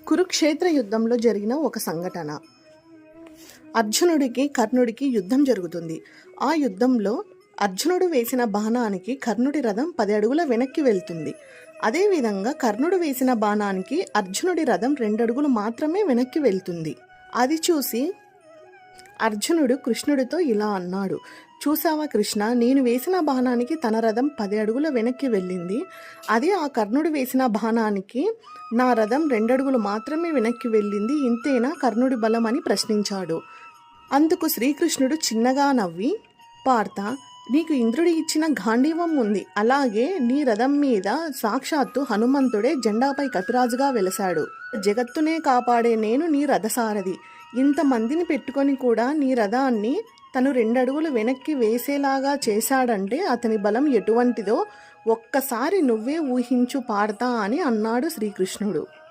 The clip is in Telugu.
కురుక్షేత్ర యుద్ధంలో జరిగిన ఒక సంఘటన. అర్జునుడికి కర్ణుడికి యుద్ధం జరుగుతుంది. ఆ యుద్ధంలో అర్జునుడు వేసిన బాణానికి కర్ణుడి రథం 10 అడుగుల వెనక్కి వెళ్తుంది. అదేవిధంగా కర్ణుడు వేసిన బాణానికి అర్జునుడి రథం 2 అడుగులు మాత్రమే వెనక్కి వెళ్తుంది. అది చూసి అర్జునుడు కృష్ణుడితో ఇలా అన్నాడు, చూసావా కృష్ణ, నేను వేసిన బాణానికి తన రథం 10 అడుగుల వెనక్కి వెళ్ళింది. అదే ఆ కర్ణుడు వేసిన బాణానికి నా రథం 2 అడుగులు మాత్రమే వెనక్కి వెళ్ళింది. ఇంతేనా కర్ణుడి బలం అని ప్రశ్నించాడు. అందుకు శ్రీకృష్ణుడు చిన్నగా నవ్వి, పార్థ, నీకు ఇంద్రుడు ఇచ్చిన గాంధీవం ఉంది. అలాగే నీ రథం మీద సాక్షాత్తు హనుమంతుడే జెండాపై కపిరాజుగా వెలసాడు. జగత్తునే కాపాడే నేను నీ రథసారథి. ఇంతమందిని పెట్టుకొని కూడా నీ రథాన్ని తను 2 అడుగులు వెనక్కి వేసేలాగా చేశాడంటే అతని బలం ఎటువంటిదో ఒక్కసారి నువ్వే ఊహించు పార్థ అని అన్నాడు శ్రీకృష్ణుడు.